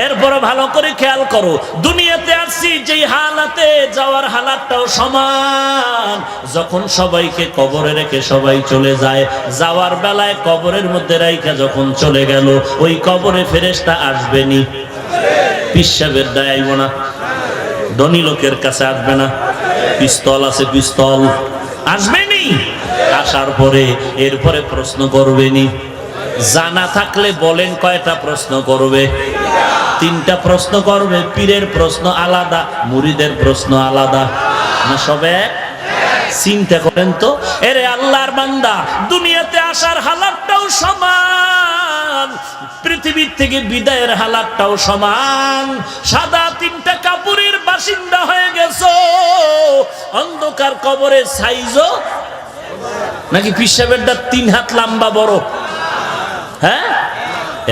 এরপরে ভালো করে খেয়াল করো, দুনিয়াতে আসছি যেই হালাতে যাওয়ার হালাতটাও সমান। যখন সবাইকে কবরে রেখে সবাই চলে যায়, যাওয়ার বেলায় কবরের মধ্যে রাইখা যখন চলে গেল, ওই কবরে ফেরেশতা আসবেনি? পিসাবের দায় আইব না? ধনী লোকের কাছে আসবে না? পিস্তল আছে, পিস্তল আসবেনি? আসার পরে এরপরে প্রশ্ন করবেনি? জানা থাকলে বলেন কয়টা প্রশ্ন করবে? তিনটা প্রশ্ন করবে। পীরের প্রশ্ন আলাদা, মুরিদের প্রশ্ন আলাদা না? সবে চিন্তা করেন তো, এরে আল্লাহর বান্দা, দুনিয়াতে আসার হালাতটাও সমান, পৃথিবীর থেকে বিদায়ের হালাতটাও সমান। সাদা তিনটা কাপড়ের বাসিন্দা হয়ে গেছো, অন্ধকার কবরের সাইজও নাকি পিসাবেরটা 3 হাত লম্বা বড়? হ্যাঁ,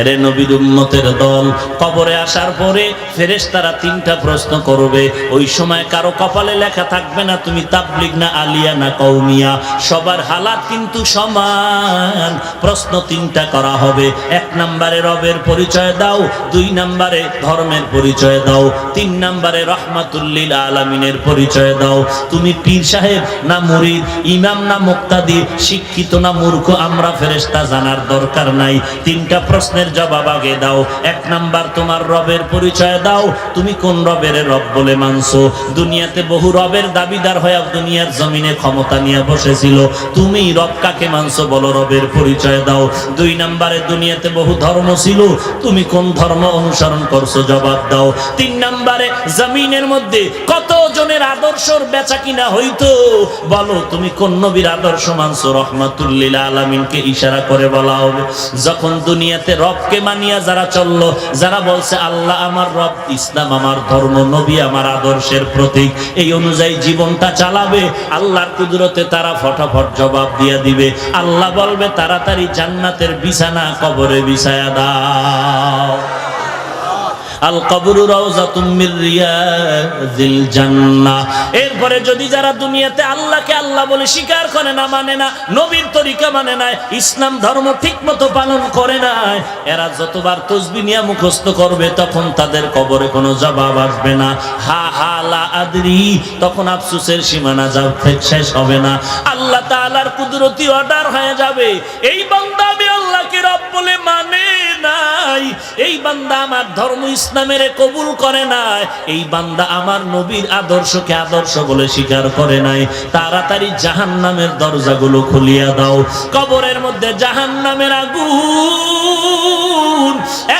এরে নবীর উম্মতের দল, কবরে আসার পরে ফেরেশতারা 3টা প্রশ্ন করবে। ওই সময় কারো কপালে লেখা থাকবে না তুমি তাবলিগ না আলিয়া না কওমিয়া, সবার হালাত কিন্তু সমান। প্রশ্ন 3টা করা হবে। 1 নম্বরে রবের পরিচয় দাও, 2 নম্বরে ধর্মের পরিচয় দাও, 3 নম্বরে রহমাতুল লিল আলামিনের পরিচয় দাও। তুমি পীর সাহেব না মুরিদ, ইমাম না মুক্তাদি, শিক্ষিত না মূর্খ, আমরা ফেরেশতা জানার দরকার নাই। 3টা প্রশ্নের জবাব আগে দাও। 1 নাম্বার তোমার রবের পরিচয় দাও, তুমি কোন রবের রব বলে মানছো? দুনিয়াতে বহু রবের দাবিদার হয়ে দুনিয়ার জমিনে ক্ষমতা নিয়ে বসেছিল, তুমি রব কাকে মানছো বলো, রবের পরিচয় দাও। 2 নম্বরে দুনিয়াতে বহু ধর্ম ছিল, তুমি কোন ধর্ম অনুসরণ করছো জবাব দাও। 3 নম্বরে জমিনের মধ্যে কত জনের আদর্শর বেচা কিনা হইতো, বলো তুমি কোন নবীর আদর্শ মানছো? রহমাতুল লিল আলামিনকে ইশারা করে বলা হবে। যখন দুনিয়াতে রবকে মানিয়া যারা চললো, যারা বলছে আল্লাহ আমার রব, ইসলাম আমার ধর্ম, নবী আমার আদর্শের প্রতীক, এই অনুযায়ী জীবনটা চালাবে, আল্লাহর কুদরতে তারা ফটাফট জবাব দিয়ে দিবে। আল্লাহ বলবে তাড়াতাড়ি জান্নাতের বিছানা কবরে বিছায়া দাও। আল কবরু রাউযাতুম মির রিয়াযিল জান্নাহ। এরপরে যদি যারা দুনিয়াতে আল্লাহকে আল্লাহ বলে স্বীকার করে না, মানে না, নবীর তরিকা মানে না, ইসলাম ধর্ম ঠিকমতো পালন করে না, এরা যতবার তাসবিহ নিয়ে মুখস্থ করবে তখন তাদের কবরে কোনো জবাব আসবে না। হা হা লা আদরি, তখন আফসোসের সীমানা শেষ হবে না। আল্লাহ তাআলার কুদরতি অর্ডার হয়ে যাবে, এই বান্দা আমি আল্লাহকে রব বলে মানে নাই, এই বান্দা আমার ধর্ম ইসলামের কবুল করে নাই, এই বান্দা আমার নবীর আদর্শকে আদর্শ বলে স্বীকার করে নাই, তাড়াতাড়ি জাহান্নামের দরজাগুলো খুলিয়া দাও। কবরের মধ্যে জাহান্নামের আগুন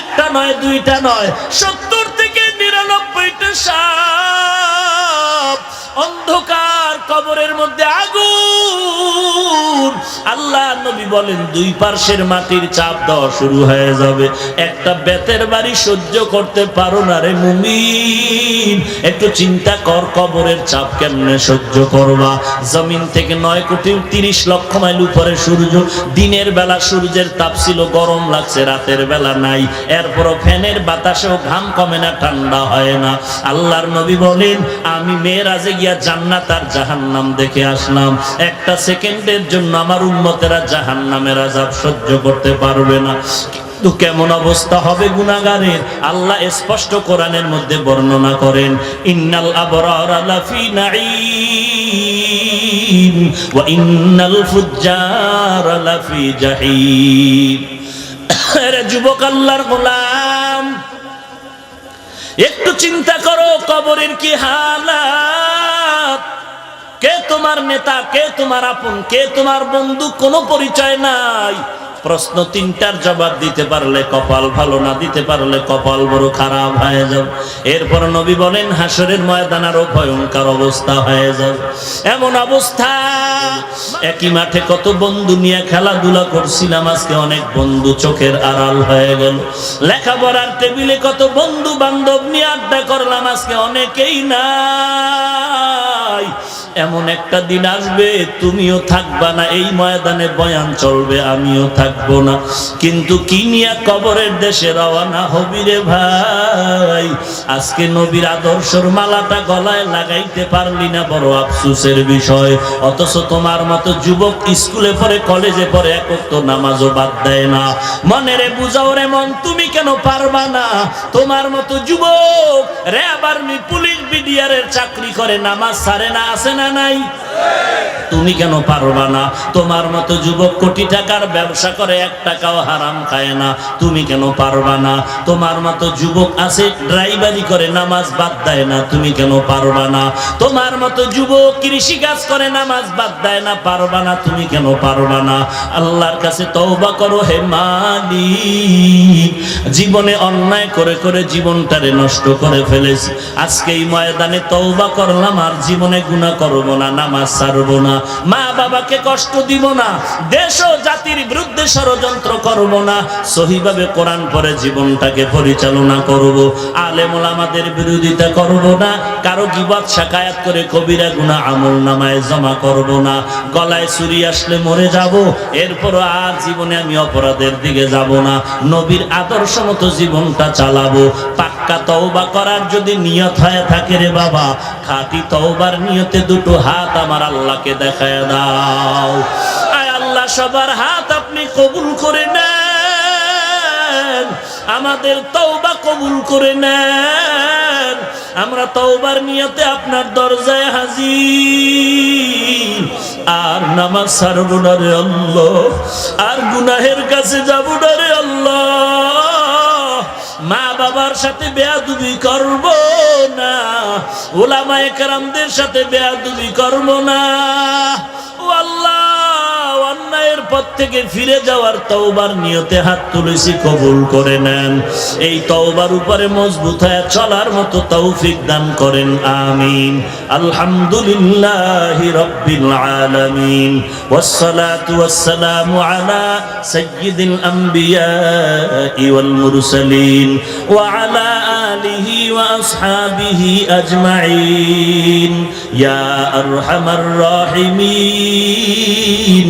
একটা নয়, 2টা নয়, 70 থেকে 99টা সাপ। অন্ধকার কবরের মধ্যে আগুন। আল্লাহ নবী বলেন 2 পার্শ্বের মাটির চাপ দেওয়া শুরু হয়ে যাবে। একটা বেতের বাড়ি সহ্য করতে পারো না রে মুমিন, একটু চিন্তা কর কবরের চাপ কেমনে সহ্য করবা। জমিন থেকে 9,30,00,000 মাইল উপরে সূর্য, দিনের বেলা সূর্যের তাপ ছিল, গরম লাগছে, রাতের বেলা নাই, এরপরও ফ্যানের বাতাসেও ঘাম কমে না, ঠান্ডা হয় না। আল্লাহর নবী বলেন আমি মেরাজে গিয়া জান্নাত আর জাহান্নাম দেখে আসলাম, একটা সেকেন্ডের জন্য আমার উম্মতেরা জাহান্নামের আযাব সহ্য করতে পারবে না। কিন্তু কেমন অবস্থা হবে গুনাহগারের, আল্লাহ স্পষ্ট কোরআনের মধ্যে বর্ণনা করেন, ইন্নাল আবরারা লাফি নাঈম ওয়া ইন্নাল ফুজ্জারা লাফি জাহিম। আরে যুবক আল্লাহর গোলাম, একটু চিন্তা করো কবরের কি হালাত। কে তোমার নেতা, কে তোমার আপন, কে তোমার বন্ধু, কোনো পরিচয় নাই। প্রশ্ন 3টার জবাব দিতে পারলে কপাল ভালো, না দিতে পারলে কপাল বড় খারাপ হয়ে যাবে। এরপর নবী বলেন হাসরের ময়দান আরো ভয়ঙ্কর অবস্থা হয়ে যাবে। এমন অবস্থা, একই মাঠে কত বন্ধু নিয়ে খেলাধুলা করছিলাম, আজকে অনেক বন্ধু চোখের আড়াল হয়ে গেল। লেখাপড়ার টেবিলে কত বন্ধু বান্ধব নিয়ে আড্ডা করলাম, আজকে অনেকেই নাই। এমন একটা দিন আসবে তুমিও থাকবা না, এই ময়দানে বয়ান চলবে, আমিও থাকবো না। কিন্তু কি নিয়ে কবরের দেশে রওনা হবি রে ভাই? আজকে নবীর আদর্শের মালাটা গলায় লাগাইতে পারলি না, বড় আফসোসের বিষয়। অথচ তোমার মতো যুবক স্কুলে পড়ে, কলেজে পড়ে, এক ওয়াক্ত নামাজও বাদ দেয় না। মনে রে বুঝাও রে মন, তুমি কেন পারবা না? তোমার মতো যুবক র্যাব, আর্মি, পুলিশ, বিডিআরের চাকরি করে, নামাজ ছাড়ে না, আছে না নাই? তুমি কেন পারবা না? তোমার মতো যুবক কোটি টাকার ব্যবসা করে, 1 টাকাও হারাম খায় না, তুমি কেন পারবা না? তোমার মতো যুবক আছে ড্রাইভারি করে, নামাজ বাদ দেয় না, তুমি কেন পারবা না? তোমার মতো যুবক কৃষি কাজ করে, নামাজ বাদ দেয় না, পারবা না, তুমি কেন পারবা না? আল্লাহর কাছে তওবা করো হে মালিক। জীবনে অন্যায় করে করে জীবনটারে নষ্ট করে ফেলেছি, আজকে এই ময়দানে তওবা করলাম, আর জীবনে গুনাহ করব না, নামাজ ছাড়বো না, মা বাবাকে কষ্ট দিব না, দেশ ও জাতির বিরুদ্ধে ষড়যন্ত্র করব না, সহিভাবে কোরআন পড়ে জীবনটাকে পরিচালনা করব, আলেম ওলামাদের বিরোধিতা করব না, কারো গীবত শাকায়াত করে কবিরা গুনাহ আমলনামায় জমা করব না, গলায় ছুরি আসলে মরে যাব, এরপর আর জীবনে আমি অপরাধের দিকে যাব না, নবীর আদর্শ মতো জীবনটা চালাবো। পাক্কা তওবা করার যদি নিয়ত হয়ে থাকে রে বাবা, খাঁটি তওবার নিয়তে দুটো হাত আমার আল্লাহকে দেখায় দাও। আয় আল্লাহ, সবার হাত আপনি কবুল করে নেন, আমাদের তওবা কবুল করে নেন। আমরা তওবার নিয়তে আপনার দরজায় হাজির, আর নামাজ ছাড়বো না রে আল্লাহ, আর গুনাহের কাছে যাবো না রে আল্লাহ, মা বাবার সাথে বেয়াদবি করব না, উলামায়ে কেরামদের সাথে বেয়াদবি করব না। ও আল্লাহ, অন্যায়ের পথ থেকে ফিরে যাওয়ার তওবার নিয়তে হাত তুলেছি, কবুল করে নেন। এই তওবার উপরে মজবুত হয়ে চলার মতো তৌফিক দান করেন, আমিন। আলহামদুলিল্লাহি রাব্বিল আলামিন, ওয়াসসালাতু ওয়াসসালামু আলা সাইয়্যিদিল আমবিয়াই ওয়াল মুরসালিন ওয়া আলা আলিহি ওয়া আসহাবিহি আজমাইন, ইয়া আরহামার রাহিমিন।